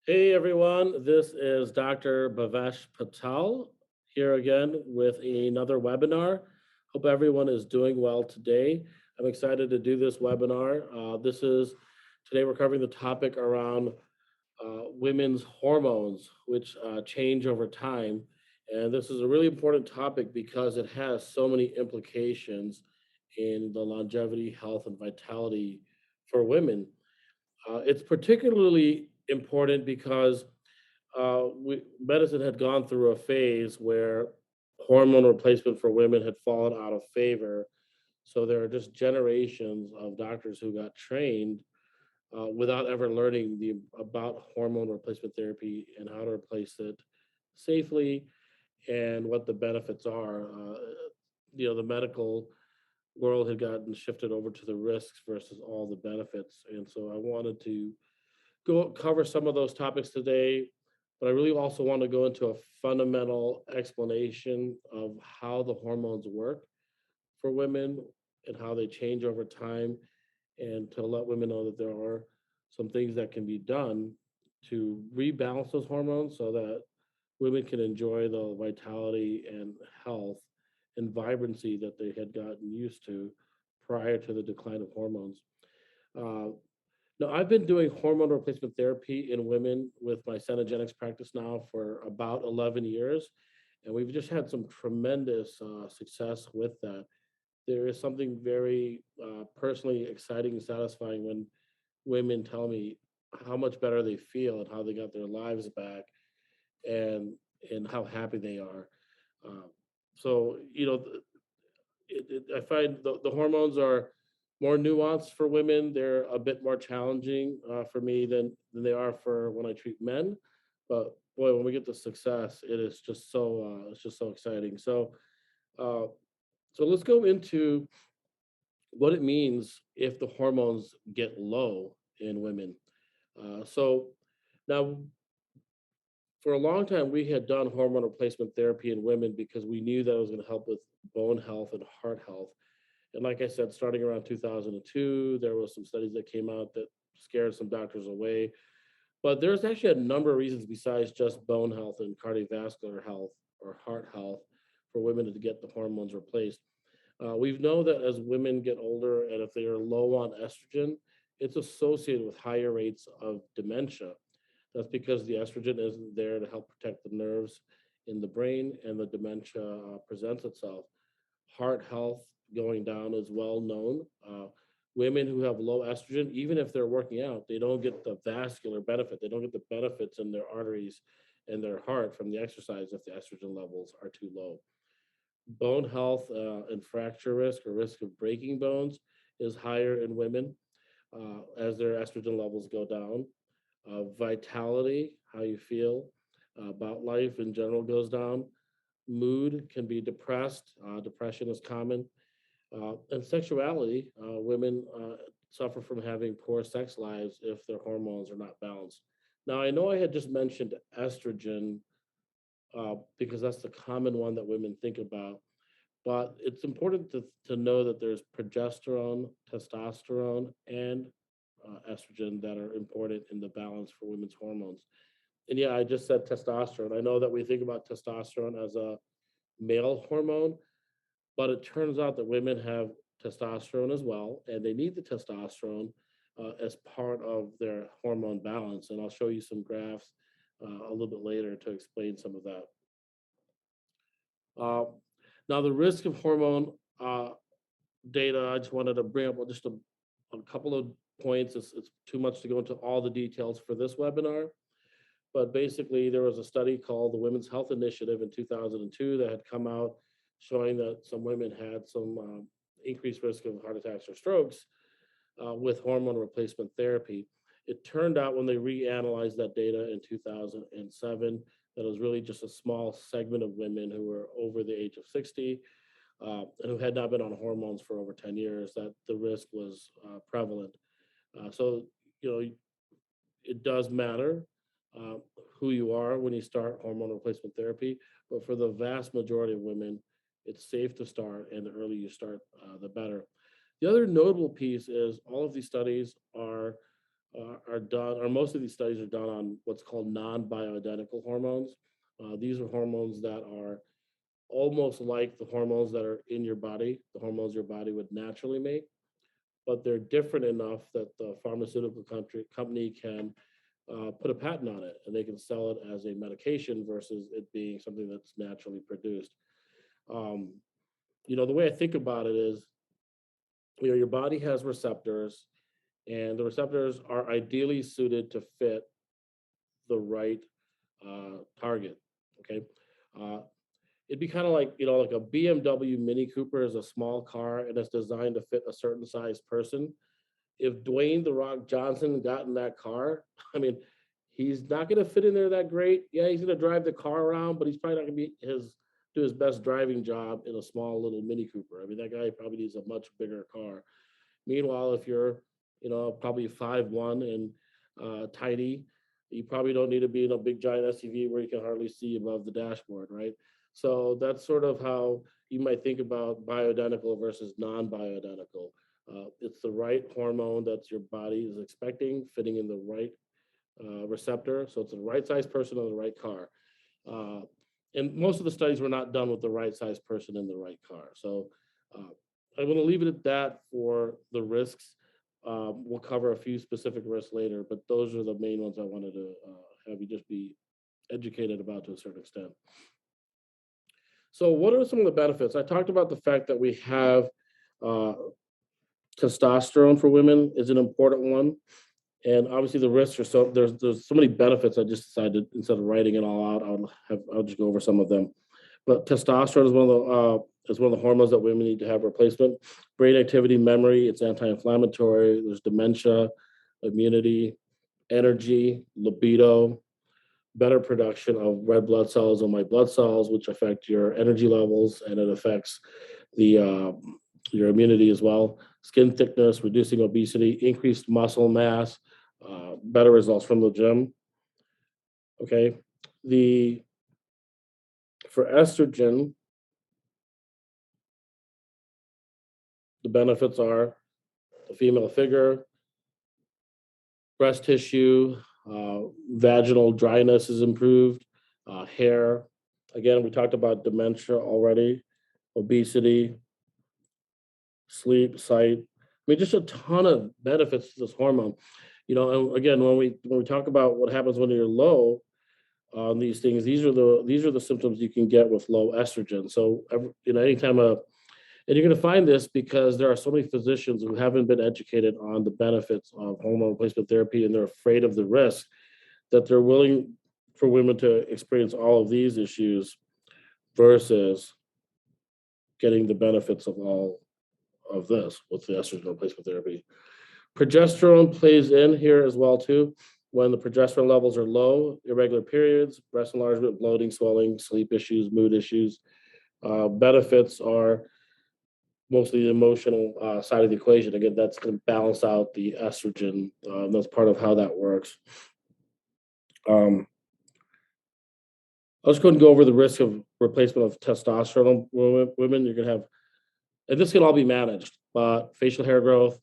Hey everyone, this is Dr. Bhavesh Patel here again with another webinar. Hope everyone is doing well today. I'm excited to do this webinar. Today we're covering the topic around women's hormones, which change over time. And this is a really important topic because it has so many implications in the longevity, health, and vitality for women. It's particularly important because medicine had gone through a phase where hormone replacement for women had fallen out of favor. So there are just generations of doctors who got trained without ever learning about hormone replacement therapy and how to replace it safely and what the benefits are. The medical world had gotten shifted over to the risks versus all the benefits, and so I wanted to go cover some of those topics today, but I really also want to go into a fundamental explanation of how the hormones work for women and how they change over time, and to let women know that there are some things that can be done to rebalance those hormones so that women can enjoy the vitality and health and vibrancy that they had gotten used to prior to the decline of hormones. Uh, no, I've been doing hormone replacement therapy in women with my Senegenics practice now for about 11 years, and we've just had some tremendous success with that. There is something very personally exciting and satisfying when women tell me how much better they feel and how they got their lives back, and and how happy they are. Um, so I find the hormones are more nuanced for women. They're a bit more challenging for me than they are for when I treat men. But boy, when we get to success, it is just so exciting. Uh, so let's go into what it means if the hormones get low in women. So now for a long time, we had done hormone replacement therapy in women because we knew that it was going to help with bone health and heart health. And like I said, starting around 2002, there was some studies that came out that scared some doctors away. But there's actually a number of reasons besides just bone health and cardiovascular health or heart health for women to get the hormones replaced. We know that as women get older and if they are low on estrogen, it's associated with higher rates of dementia. That's because the estrogen isn't there to help protect the nerves in the brain, and the dementia presents itself. Heart health going down is well known. Women who have low estrogen, even if they're working out, they don't get the vascular benefit. They don't get the benefits in their arteries and their heart from the exercise if the estrogen levels are too low. Bone health and fracture risk or risk of breaking bones is higher in women as their estrogen levels go down. Vitality, how you feel about life in general goes down. Mood can be depressed. Depression is common. And sexuality, women suffer from having poor sex lives if their hormones are not balanced. Now, I know I had just mentioned estrogen because that's the common one that women think about. But it's important to know that there's progesterone, testosterone, and estrogen that are important in the balance for women's hormones. And yeah, I just said testosterone. I know that we think about testosterone as a male hormone, but it turns out that women have testosterone as well, and they need the testosterone as part of their hormone balance. And I'll show you some graphs a little bit later to explain some of that. Uh, Now, the risk of hormone data, I just wanted to bring up just a couple of points. It's too much to go into all the details for this webinar, but basically, there was a study called the Women's Health Initiative in 2002 that had come out showing that some women had some increased risk of heart attacks or strokes with hormone replacement therapy. It turned out when they reanalyzed that data in 2007 that it was really just a small segment of women who were over the age of 60 and who had not been on hormones for over 10 years, that the risk was prevalent. So, you know, it does matter uh, who you are when you start hormone replacement therapy, but for the vast majority of women, it's safe to start, and the earlier you start, the better. The other notable piece is all of these studies are done, or most of these studies are done on what's called non-bioidentical hormones. These are hormones that are almost like the hormones that are in your body, the hormones your body would naturally make, but they're different enough that the pharmaceutical company can put a patent on it and they can sell it as a medication versus it being something that's naturally produced. Um, the way I think about it is, your body has receptors, and the receptors are ideally suited to fit the right target. Okay. Uh, it'd be kind of like, like a BMW Mini Cooper is a small car and it's designed to fit a certain size person. If Dwayne the Rock Johnson got in that car, I mean, he's not going to fit in there that great. Yeah, he's going to drive the car around, but he's probably not going to be do his best driving job in a small little Mini Cooper. I mean, that guy probably needs a much bigger car. Meanwhile, if you're, probably 5'1" and tiny, you probably don't need to be in a big giant SUV where you can hardly see above the dashboard, right? So that's sort of how you might think about bioidentical versus non-bioidentical. It's the right hormone that your body is expecting, fitting in the right receptor. So it's the right size person on the right car. Uh, and most of the studies were not done with the right size person in the right car. So uh, I'm going to leave it at that for the risks. We'll cover a few specific risks later, but those are the main ones I wanted to have you just be educated about to a certain extent. So, what are some of the benefits? I talked about the fact that we have uh, testosterone for women is an important one, and obviously the risks are there's so many benefits. I just decided instead of writing it all out, I'll just go over some of them. But testosterone is one of the hormones that women need to have replacement. Brain activity, memory, it's anti-inflammatory. There's dementia, immunity, energy, libido, better production of red blood cells and white blood cells, which affect your energy levels, and it affects the your immunity as well. Skin thickness, reducing obesity, increased muscle mass, better results from the gym. Okay, the for estrogen, the benefits are the female figure, breast tissue, vaginal dryness is improved, hair. Again, we talked about dementia already, obesity, sleep, sight. I mean, just a ton of benefits to this hormone. And again, when we talk about what happens when you're low on these things, these are the symptoms you can get with low estrogen. So, anytime and you're going to find this because there are so many physicians who haven't been educated on the benefits of hormone replacement therapy, and they're afraid of the risk, that they're willing for women to experience all of these issues versus getting the benefits of all of this with the estrogen replacement therapy. Progesterone plays in here as well too. When the progesterone levels are low, irregular periods, breast enlargement, bloating, swelling, sleep issues, mood issues. Benefits are mostly the emotional side of the equation. Again, that's going to balance out the estrogen. That's part of how that works. I'll just go and go over the risk of replacement of testosterone in women. You're going to have, and this can all be managed, but facial hair growth,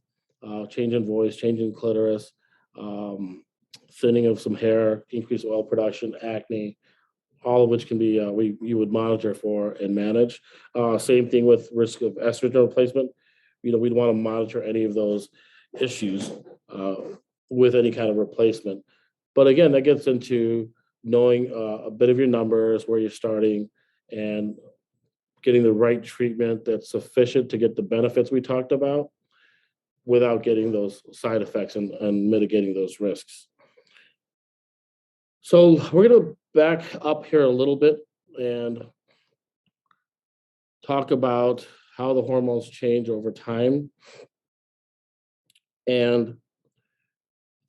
change in voice, change in clitoris, um, thinning of some hair, increased oil production, acne, all of which can be you would monitor for and manage. Same thing with risk of estrogen replacement. We'd want to monitor any of those issues uh, with any kind of replacement. But again, that gets into knowing a bit of your numbers, where you're starting, and getting the right treatment that's sufficient to get the benefits we talked about without getting those side effects and mitigating those risks. So we're going to back up here a little bit and talk about how the hormones change over time. And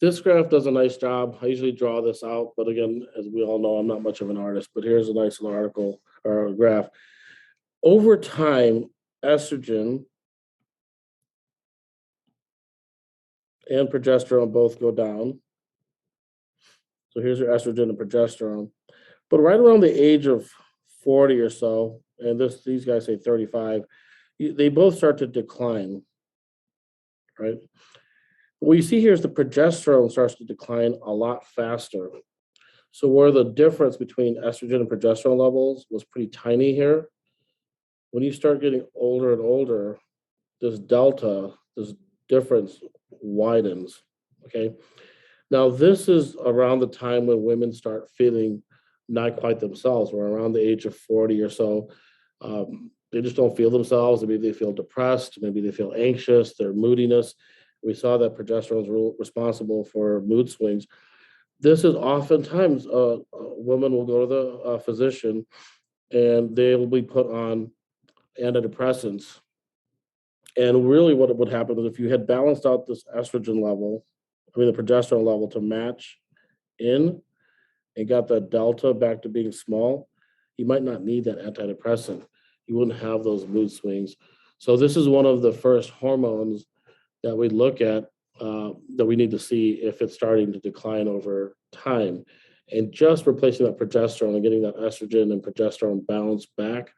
this graph does a nice job. I usually draw this out, but again, as we all know, I'm not much of an artist, but here's a nice little article or graph. Over time, estrogen and progesterone both go down. So here's your estrogen and progesterone. But right around the age of 40 or so, and these guys say 35, they both start to decline. right? What you see here is the progesterone starts to decline a lot faster. So where the difference between estrogen and progesterone levels was pretty tiny here, when you start getting older and older, this delta, this difference widens. Okay. Now, this is around the time when women start feeling not quite themselves, or around the age of 40 or so. They just don't feel themselves. Maybe they feel depressed. Maybe they feel anxious, their moodiness. We saw that progesterone is responsible for mood swings. This is oftentimes a woman will go to the physician and they will be put on antidepressants. And really, what would happen is if you had balanced out this estrogen level, the progesterone level to match in and got that delta back to being small, you might not need that antidepressant. You wouldn't have those mood swings. So, this is one of the first hormones that we look at that we need to see if it's starting to decline over time. And just replacing that progesterone and getting that estrogen and progesterone balance back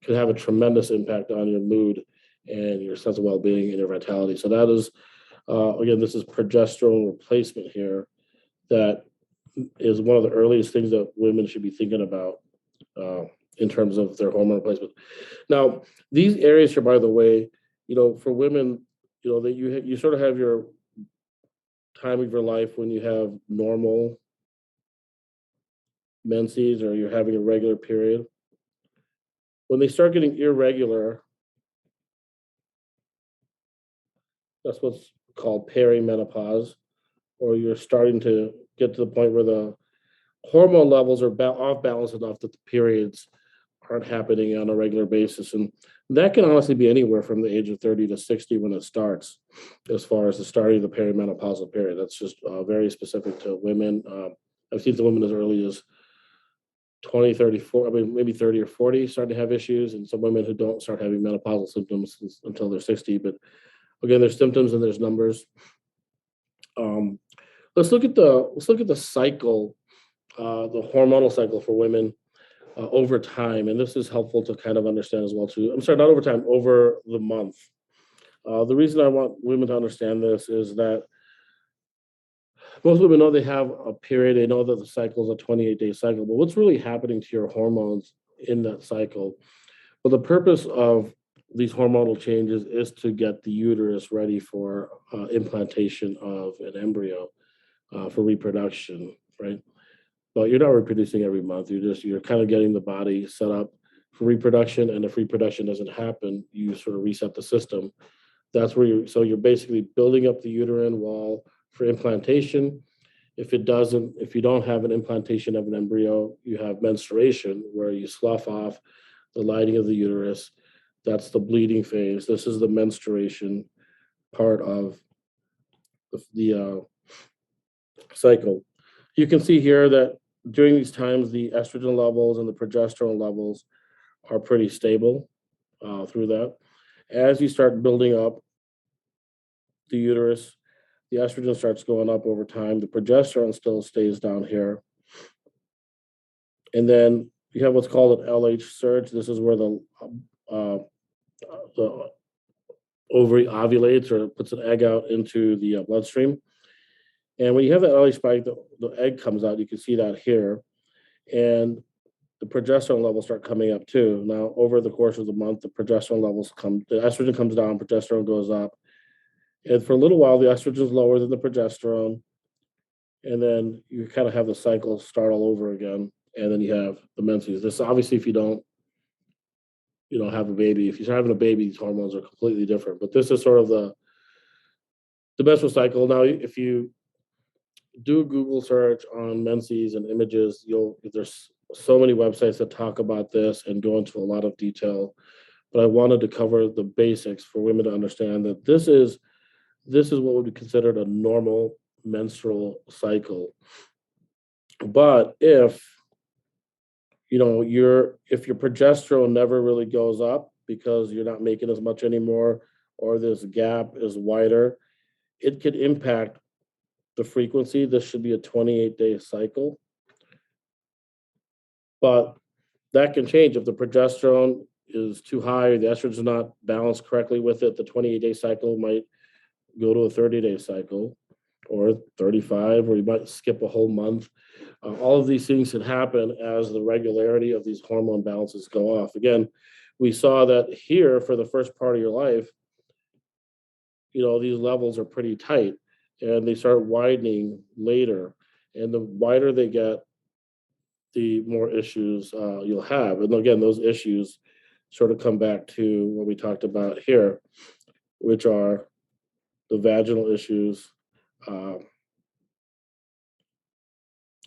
can have a tremendous impact on your mood and your sense of well-being and your vitality. So that is, again, this is progesterone replacement here. That is one of the earliest things that women should be thinking about in terms of their hormone replacement. Now, these areas here, by the way, for women, that you sort of have your time of your life when you have normal menses or you're having a regular period. When they start getting irregular, that's what's called perimenopause, or you're starting to get to the point where the hormone levels are off balance enough that the periods aren't happening on a regular basis. And that can honestly be anywhere from the age of 30 to 60 when it starts, as far as the starting of the perimenopausal period. That's just very specific to women. I've seen some women as early as 20, 34, maybe 30 or 40 starting to have issues, and some women who don't start having menopausal symptoms until they're 60. But again, there's symptoms and there's numbers. Um, let's look at the cycle, the hormonal cycle for women over time, and this is helpful to kind of understand as well too. I'm sorry, not over time, over the month. The reason I want women to understand this is that most women know they have a period. They know that the cycle is a 28-day cycle, but what's really happening to your hormones in that cycle? Well, the purpose of these hormonal changes is to get the uterus ready for implantation of an embryo for reproduction, right? But you're not reproducing every month. You're kind of getting the body set up for reproduction, and if reproduction doesn't happen, you sort of reset the system. That's where you're basically building up the uterine wall for implantation. If you don't have an implantation of an embryo, you have menstruation where you slough off the lining of the uterus. That's the bleeding phase. This is the menstruation part of the cycle. You can see here that during these times, the estrogen levels and the progesterone levels are pretty stable through that. As you start building up the uterus, the estrogen starts going up over time. The progesterone still stays down here. And then you have what's called an LH surge. This is where the ovary ovulates or puts an egg out into the bloodstream. And when you have that LH spike, the egg comes out. You can see that here. And the progesterone levels start coming up too. Now, over the course of the month, the estrogen comes down, progesterone goes up. And for a little while, the estrogen is lower than the progesterone. And then you kind of have the cycle start all over again. And then you have the menses. This obviously, if you don't, have a baby. If you start having a baby, these hormones are completely different. But this is sort of the menstrual cycle. Now, if you do a Google search on menses and images, there's so many websites that talk about this and go into a lot of detail. But I wanted to cover the basics for women to understand that this is what would be considered a normal menstrual cycle. But if if your progesterone never really goes up because you're not making as much anymore, or this gap is wider, it could impact the frequency. This should be a 28-day cycle. But that can change if the progesterone is too high, or the estrogen is not balanced correctly with it. The 28-day cycle might go to a 30-day cycle or 35, or you might skip a whole month. All of these things can happen as the regularity of these hormone balances go off. Again, we saw that here for the first part of your life, these levels are pretty tight and they start widening later. And the wider they get, the more issues you'll have. And again, those issues sort of come back to what we talked about here, which are the vaginal issues uh,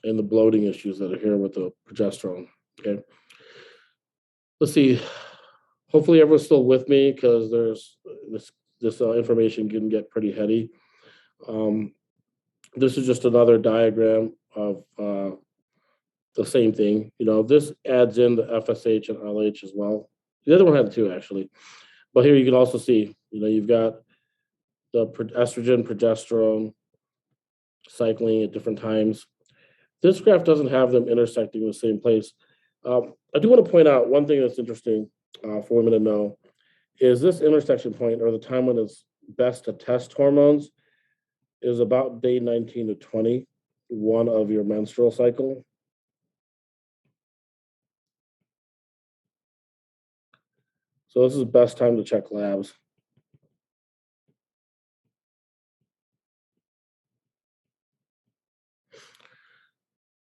and the bloating issues that are here with the progesterone. Okay. Let's see. Hopefully everyone's still with me because there's this information can get pretty heady. This is just another diagram of the same thing. This adds in the FSH and LH as well. The other one had two actually, but here you can also see, you've got the estrogen, progesterone cycling at different times. This graph doesn't have them intersecting in the same place. I do want to point out one thing that's interesting for women to know is this intersection point, or the time when it's best to test hormones, is about day 19 to 21 of your menstrual cycle. So this is the best time to check labs.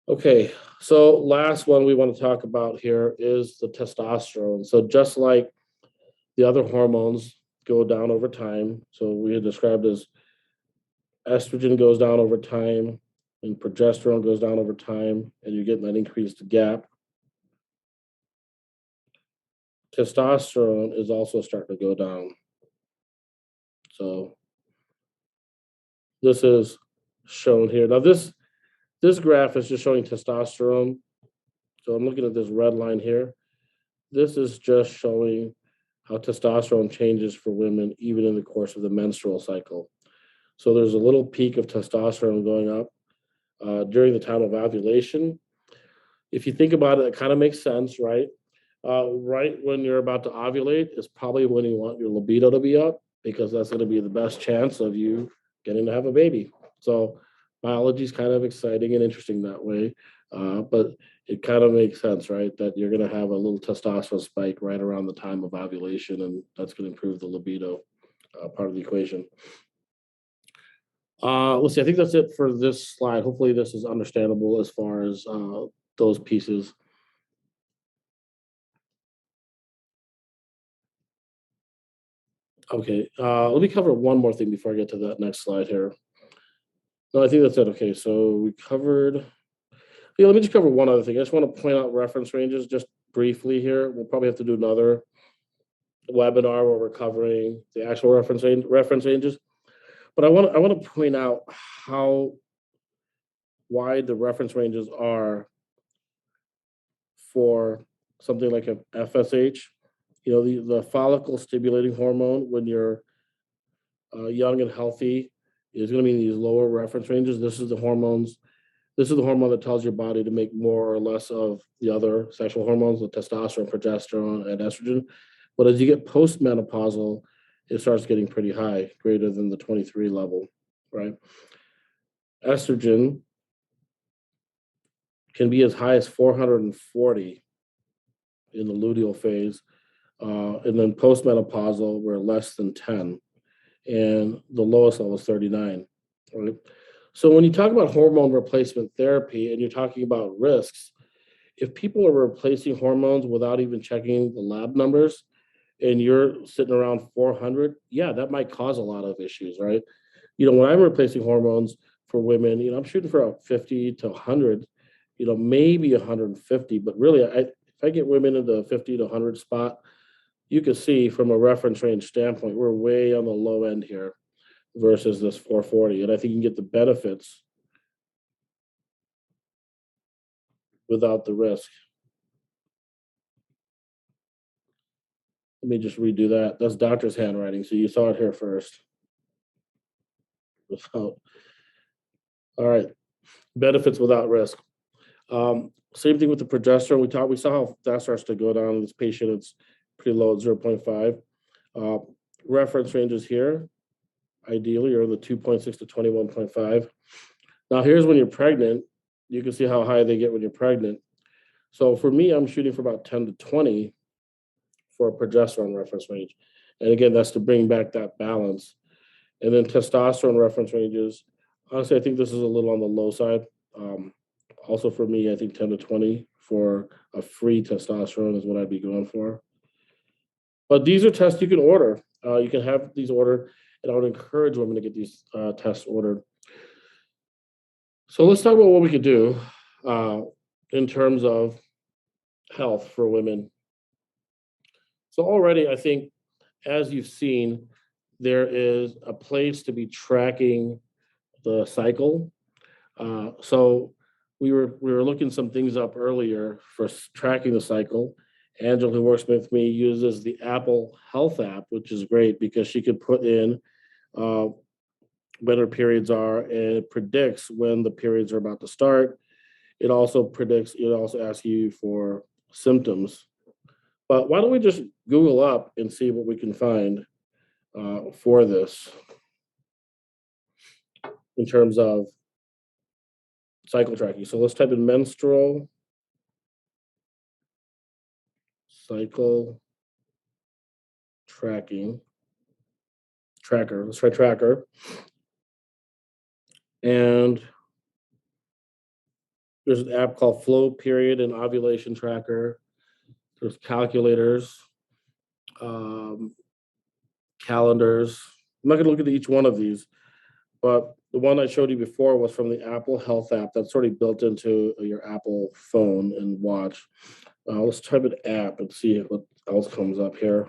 Okay, so last one we want to talk about here is the testosterone. So just like the other hormones go down over time, so we had described as estrogen goes down over time and progesterone goes down over time, and you're getting that increased gap. Testosterone is also starting to go down. So this is shown here. Now this graph is just showing testosterone. So I'm looking at this red line here. This is just showing how testosterone changes for women even in the course of the menstrual cycle. So there's a little peak of testosterone going up during the time of ovulation. If you think about it, it kind of makes sense, right? Right when you're about to ovulate is probably when you want your libido to be up, because that's going to be the best chance of you getting to have a baby. So biology is kind of exciting and interesting that way, but it kind of makes sense, right? That you're going to have a little testosterone spike right around the time of ovulation, and that's going to improve the libido part of the equation. Let's see. I think that's it for this slide. Hopefully, this is understandable as far as those pieces. Okay, let me cover one more thing before I get to that next slide here. No, I think that's it. Okay, so we covered. Yeah, let me just cover one other thing. I just want to point out reference ranges just briefly here. We'll probably have to do another webinar where we're covering the actual reference ranges. But I want to point out how wide the reference ranges are for something like a FSH. The follicle stimulating hormone when you're young and healthy is going to be in these lower reference ranges. This is the hormone that tells your body to make more or less of the other sexual hormones, the testosterone, progesterone, and estrogen. But as you get postmenopausal, it starts getting pretty high, greater than the 23 level, right? Estrogen can be as high as 440 in the luteal phase. And then postmenopausal, we're less than 10. And the lowest level is 39, right? So when you talk about hormone replacement therapy and you're talking about risks, if people are replacing hormones without even checking the lab numbers and you're sitting around 400, yeah, that might cause a lot of issues, right? When I'm replacing hormones for women, I'm shooting for a 50 to 100, maybe 150, but really, if I get women in the 50 to 100 spot, you can see from a reference range standpoint, we're way on the low end here versus this 440. And I think you can get the benefits without the risk. Let me just redo that. That's doctor's handwriting. So you saw it here first. Without. All right. Benefits without risk. Same thing with the progesterone. We saw how that starts to go down in this patient. It's pretty low at 0.5. Reference ranges here. ideally, or the 2.6 to 21.5. Now, here's when you're pregnant. You can see how high they get when you're pregnant. So for me, I'm shooting for about 10 to 20 for a progesterone reference range. And again, that's to bring back that balance. And then testosterone reference ranges. Honestly, I think this is a little on the low side. Also for me, I think 10 to 20 for a free testosterone is what I'd be going for. But these are tests you can order. You can have these ordered, and I would encourage women to get these tests ordered. So let's talk about what we could do in terms of health for women. So already, I think, as you've seen, there is a place to be tracking the cycle. So we were looking some things up earlier for tracking the cycle. Angela, who works with me, uses the Apple Health app, which is great because she could put in uh, when her periods are, and it predicts when the periods are about to start. It also predicts. It also asks you for symptoms. But why don't we just Google up and see what we can find for this in terms of cycle tracking. So let's type in menstrual cycle tracking tracker. Let's try tracker. And there's an app called Flow Period and Ovulation Tracker. There's calculators, um, calendars. I'm not going to look at each one of these, but the one I showed you before was from the Apple Health app that's already built into your Apple phone and watch. Let's type in app and see what else comes up here.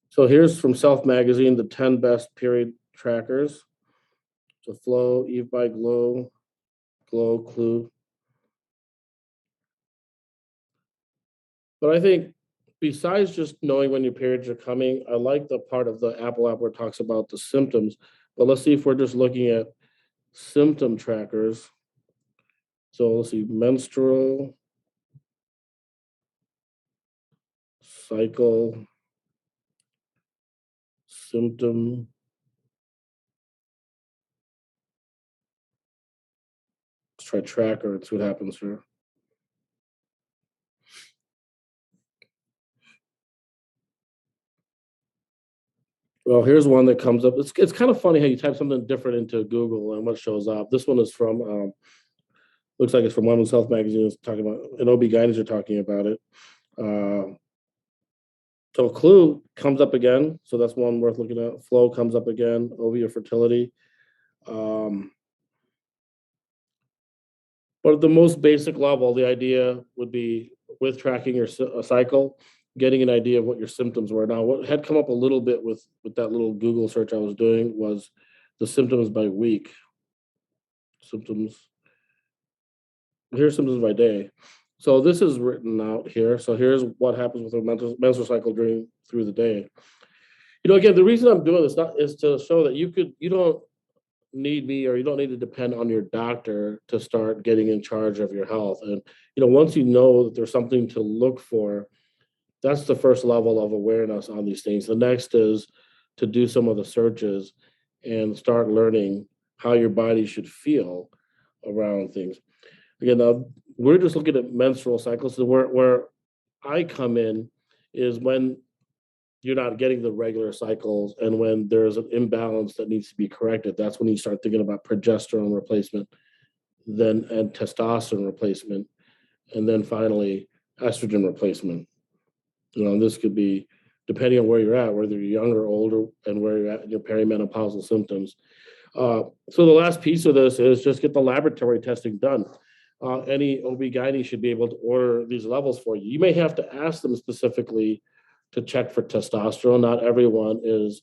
So here's from Self Magazine, the 10 best period trackers. So Flow, Eve by Glow, Clue. But I think besides just knowing when your periods are coming, I like the part of the Apple app where it talks about the symptoms. But let's see if we're just looking at symptom trackers. So let's see, menstrual cycle symptom. Let's try tracker and see what happens here. Well, here's one that comes up. It's kind of funny how you type something different into Google and what shows up. This one is from looks like it's from Women's Health Magazine. It's talking about, and OB-GYNs are talking about it. So Clue comes up again. So that's one worth looking at. Flow comes up again. OV or fertility. But at the most basic level, the idea would be with tracking your cycle, getting an idea of what your symptoms were. Now, what had come up a little bit with that little Google search I was doing was the symptoms by week. Symptoms. Here's symptoms by day. So this is written out here. So here's what happens with a menstrual cycle through the day. Again, the reason I'm doing this is to show that you don't need me, or you don't need to depend on your doctor to start getting in charge of your health. And once you know that there's something to look for, that's the first level of awareness on these things. The next is to do some of the searches and start learning how your body should feel around things. Again, now we're just looking at menstrual cycles. So where I come in is when you're not getting the regular cycles, and when there's an imbalance that needs to be corrected. That's when you start thinking about progesterone replacement, and testosterone replacement, and then finally estrogen replacement. This could be depending on where you're at, whether you're young or older, and where you're at in your perimenopausal symptoms. So the last piece of this is just get the laboratory testing done. Any OB-GYN should be able to order these levels for you. You may have to ask them specifically to check for testosterone. Not everyone is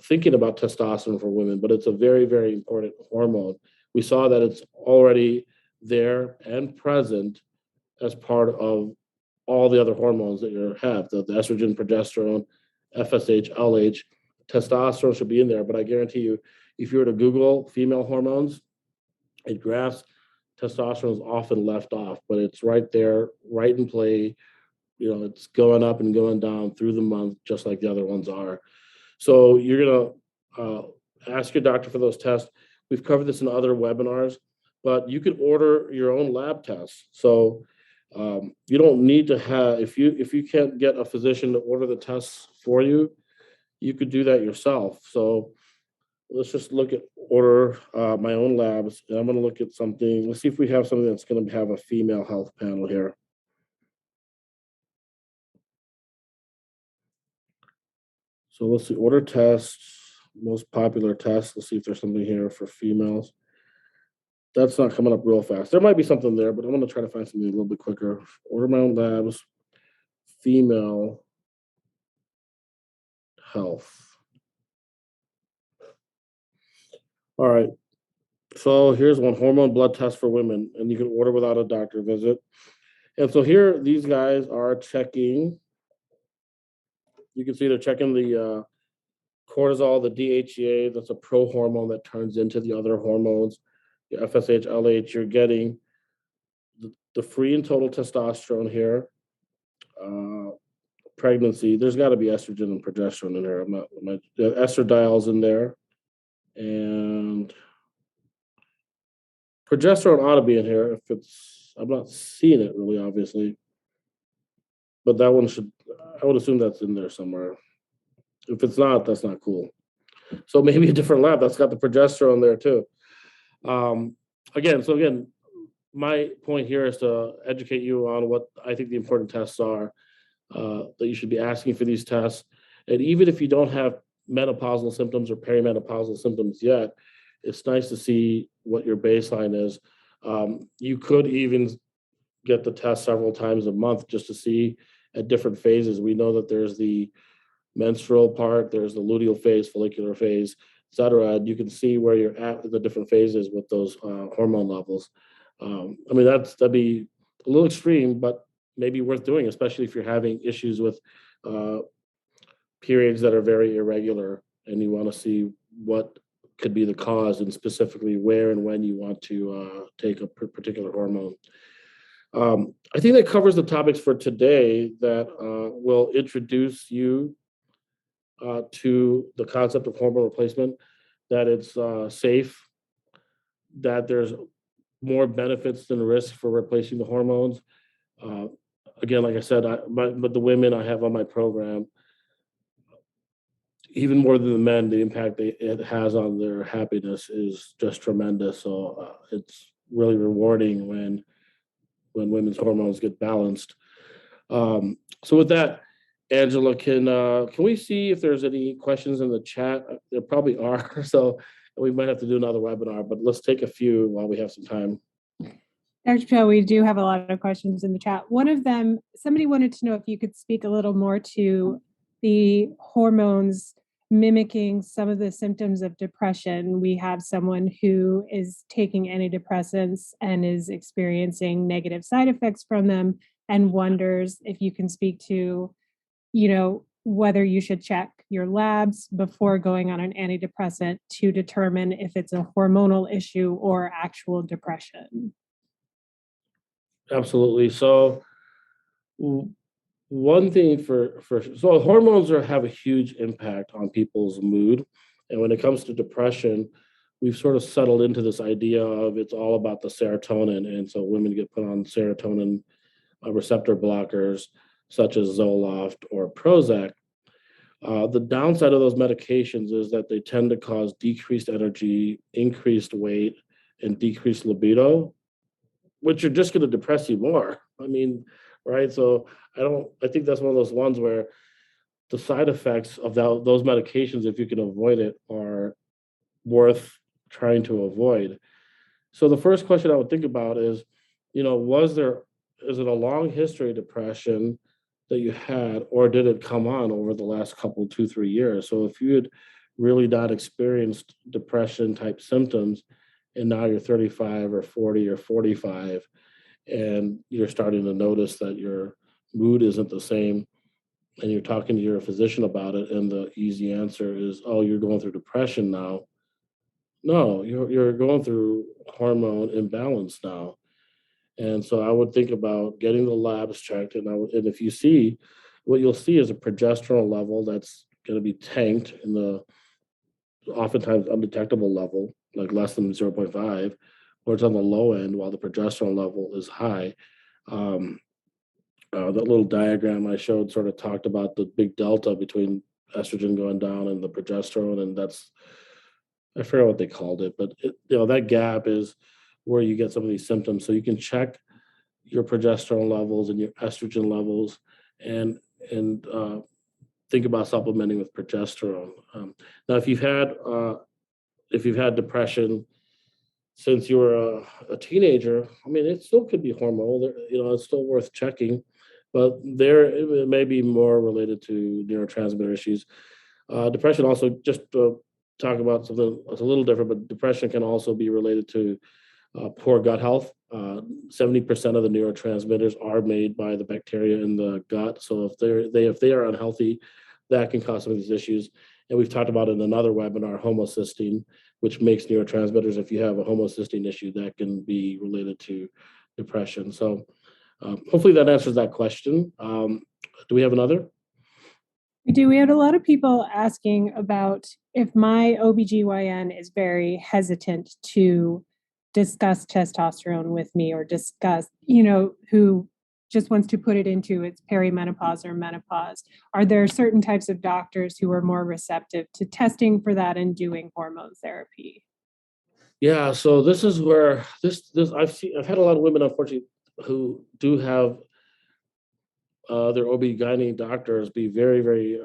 thinking about testosterone for women, but it's a very, very important hormone. We saw that it's already there and present as part of all the other hormones that you have, the estrogen, progesterone, FSH, LH. Testosterone should be in there, but I guarantee you, if you were to Google female hormones, it graphs, testosterone is often left off, but it's right there, right in play. It's going up and going down through the month, just like the other ones are. So you're going to ask your doctor for those tests. We've covered this in other webinars, but you could order your own lab tests. So you don't need to have, if you can't get a physician to order the tests for you, you could do that yourself. So let's just look at order my own labs. And I'm going to look at something. Let's see if we have something that's going to have a female health panel here. So let's see, order tests, most popular tests. Let's see if there's something here for females. That's not coming up real fast. There might be something there, but I'm going to try to find something a little bit quicker. Order my own labs, female health. All right. So here's one, hormone blood test for women, and you can order without a doctor visit. And so here, these guys are checking. You can see they're checking the cortisol, the DHEA. That's a pro-hormone that turns into the other hormones. The FSH, LH. You're getting the free and total testosterone here. Pregnancy. There's got to be estrogen and progesterone in here. Estradiole's in there, and progesterone ought to be in here. If it's, I'm not seeing it really, obviously, but that one should. I would assume that's in there somewhere. If it's not, that's not cool. So maybe a different lab that's got the progesterone there too. Again, my point here is to educate you on what I think the important tests are that you should be asking for these tests. And even if you don't have menopausal symptoms or perimenopausal symptoms yet, it's nice to see what your baseline is. You could even get the test several times a month just to see at different phases. We know that there's the menstrual part, there's the luteal phase, follicular phase, et cetera. And you can see where you're at in the different phases with those hormone levels. I mean, that'd be a little extreme, but maybe worth doing, especially if you're having issues with periods that are very irregular and you want to see what could be the cause and specifically where and when you want to take a particular hormone. I think that covers the topics for today that will introduce you to the concept of hormone replacement, that it's safe, that there's more benefits than risks for replacing the hormones. Uh, Again, like I said, but the women I have on my program, even more than the men, the impact it has on their happiness is just tremendous. So it's really rewarding when women's hormones get balanced. So with that, Angela, can we see if there's any questions in the chat? There probably are, so we might have to do another webinar, but let's take a few while we have some time. Dr. Patel, we do have a lot of questions in the chat. One of them, somebody wanted to know if you could speak a little more to the hormones mimicking some of the symptoms of depression. We have someone who is taking antidepressants and is experiencing negative side effects from them and wonders if you can speak to, whether you should check your labs before going on an antidepressant to determine if it's a hormonal issue or actual depression. Absolutely. So one thing so hormones have a huge impact on people's mood. And when it comes to depression, we've sort of settled into this idea of it's all about the serotonin. And so women get put on serotonin receptor blockers, such as Zoloft or Prozac. The downside of those medications is that they tend to cause decreased energy, increased weight, and decreased libido, which are just going to depress you more. I mean, right? So I think that's one of those ones where the side effects of those medications, if you can avoid it, are worth trying to avoid. So the first question I would think about is, is it a long history of depression that you had, or did it come on over the last couple, 2-3 years? So if you had really not experienced depression type symptoms, and now you're 35 or 40 or 45, and you're starting to notice that your mood isn't the same, and you're talking to your physician about it, and the easy answer is, oh, you're going through depression now. No, you're going through hormone imbalance now. And so I would think about getting the labs checked, and if you see, what you'll see is a progesterone level that's going to be tanked in the oftentimes undetectable level, like less than 0.5, or it's on the low end while the progesterone level is high. That little diagram I showed sort of talked about the big delta between estrogen going down and the progesterone, and I forget what they called it, but that gap is where you get some of these symptoms. So you can check your progesterone levels and your estrogen levels, and think about supplementing with progesterone. Now, if you've had depression since you were a teenager, I mean, it still could be hormonal. It's still worth checking, but it may be more related to neurotransmitter issues. Depression also, just to talk about something that's a little different, but depression can also be related to poor gut health. 70% of the neurotransmitters are made by the bacteria in the gut. So if they are unhealthy, that can cause some of these issues. And we've talked about in another webinar, homocysteine, which makes neurotransmitters. If you have a homocysteine issue, that can be related to depression. So hopefully that answers that question. Do we have another? We do. We had a lot of people asking about if my OBGYN is very hesitant to discuss testosterone with me, or discuss, who just wants to put it into its perimenopause or menopause. Are there certain types of doctors who are more receptive to testing for that and doing hormone therapy? Yeah, so this is where I've had a lot of women, unfortunately, who do have their OB/GYN doctors be very, very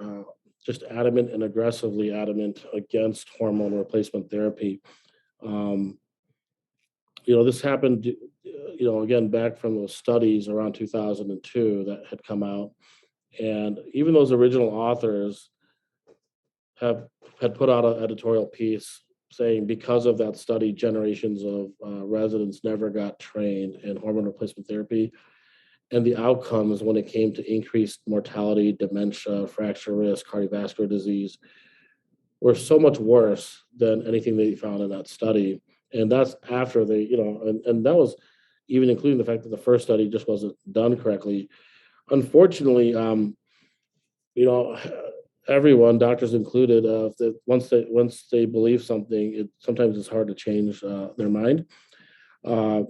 just adamant and aggressively adamant against hormone replacement therapy. Um, this happened, again, back from those studies around 2002 that had come out. And even those original authors had put out an editorial piece saying because of that study, generations of residents never got trained in hormone replacement therapy. And the outcomes when it came to increased mortality, dementia, fracture risk, cardiovascular disease were so much worse than anything they found in that study. And that's after they, and that was even including the fact that the first study just wasn't done correctly. Unfortunately, you know, everyone, doctors included, once they believe something, sometimes it's hard to change their mind. Uh,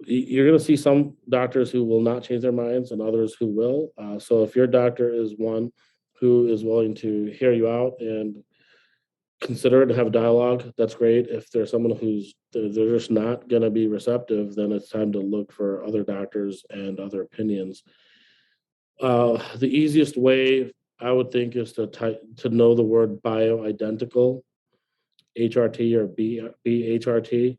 you're going to see some doctors who will not change their minds and others who will. So if your doctor is one who is willing to hear you out and consider it and have a dialogue, that's great. If there's someone they're just not going to be receptive, then it's time to look for other doctors and other opinions. The easiest way I would think is to know the word bioidentical, HRT or BHRT.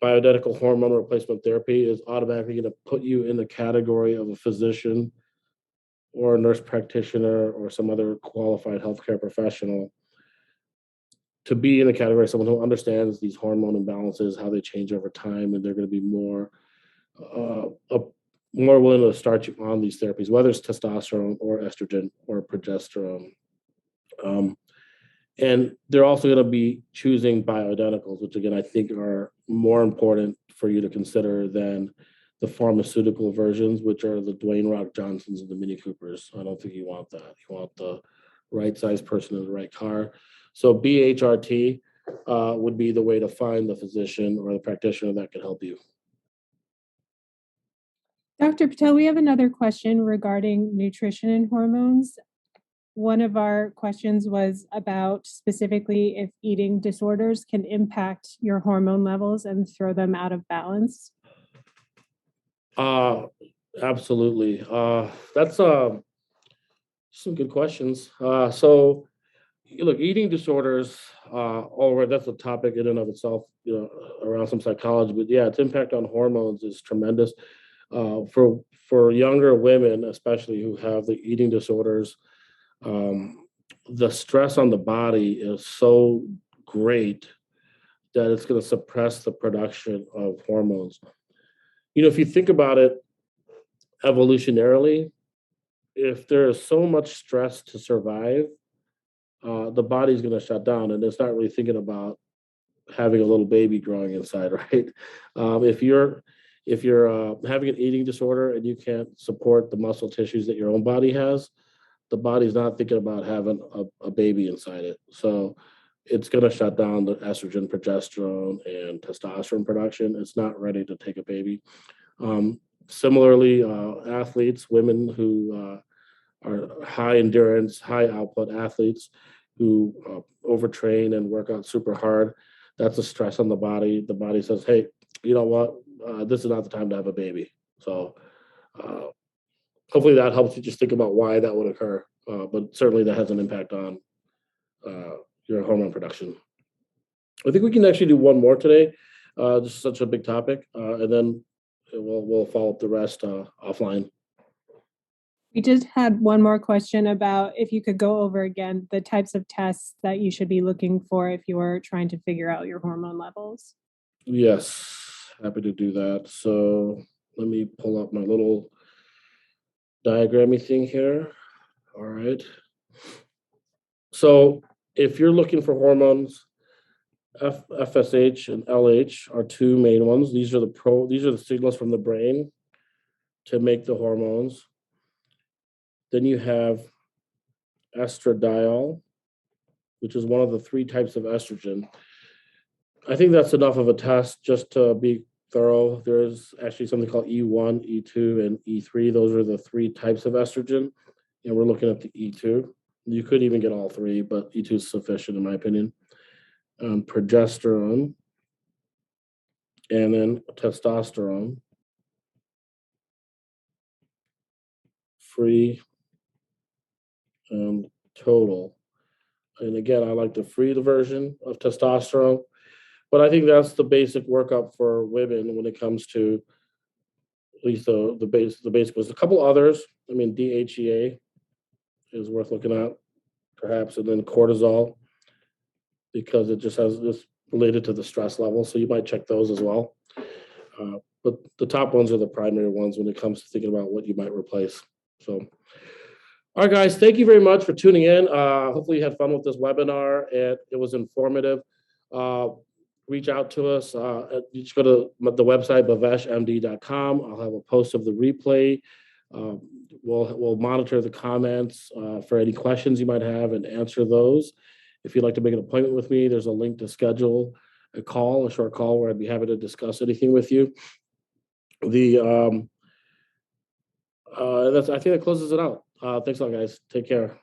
Bioidentical hormone replacement therapy is automatically going to put you in the category of a physician or a nurse practitioner or some other qualified healthcare professional, to be in the category of someone who understands these hormone imbalances, how they change over time, and they're going to be more willing to start you on these therapies, whether it's testosterone or estrogen or progesterone. And they're also going to be choosing bioidenticals, which again, I think are more important for you to consider than the pharmaceutical versions, which are the Dwayne Rock Johnsons and the Mini Coopers. I don't think you want that. You want the right size person in the right car. So BHRT would be the way to find the physician or the practitioner that can help you. Dr. Patel, we have another question regarding nutrition and hormones. One of our questions was about specifically if eating disorders can impact your hormone levels and throw them out of balance. Absolutely. That's some good questions. So look, eating disorders, that's a topic in and of itself, around some psychology, but yeah, its impact on hormones is tremendous. For younger women, especially who have the eating disorders, the stress on the body is so great that it's going to suppress the production of hormones. If you think about it evolutionarily, if there is so much stress to survive, the body's going to shut down, and it's not really thinking about having a little baby growing inside, right? If you're having an eating disorder and you can't support the muscle tissues that your own body has, the body's not thinking about having a baby inside it. So it's going to shut down the estrogen, progesterone, and testosterone production. It's not ready to take a baby. Similarly, athletes, women who are high endurance, high output athletes who overtrain and work out super hard, that's a stress on the body. The body says, hey, you know what? This is not the time to have a baby. So uh, hopefully that helps you just think about why that would occur. But certainly that has an impact on your hormone production. I think we can actually do one more today. This is such a big topic, and then we'll follow up the rest offline. We just had one more question about if you could go over again the types of tests that you should be looking for if you are trying to figure out your hormone levels. Yes, happy to do that. So let me pull up my little diagrammy thing here. All right. So if you're looking for hormones, FSH and LH are two main ones. These are the signals from the brain to make the hormones. Then you have estradiol, which is one of the three types of estrogen. I think that's enough of a test just to be thorough. There's actually something called E1, E2, and E3. Those are the three types of estrogen, and we're looking at the E2. You could even get all three, but E2 is sufficient in my opinion. Progesterone, and then testosterone, free, and total. And again, I like the free version of testosterone, but I think that's the basic workup for women when it comes to at least the basic was a couple others. I mean, DHEA is worth looking at, perhaps, and then cortisol because it just has this related to the stress level. So you might check those as well. But the top ones are the primary ones when it comes to thinking about what you might replace. So, all right, guys, thank you very much for tuning in. Hopefully you had fun with this webinar and it was informative. Reach out to us. You just go to the website, bhaveshmd.com. I'll have a post of the replay. We'll monitor the comments for any questions you might have and answer those. If you'd like to make an appointment with me, there's a link to schedule a short call where I'd be happy to discuss anything with you. I think that closes it out. Thanks a lot, guys. Take care.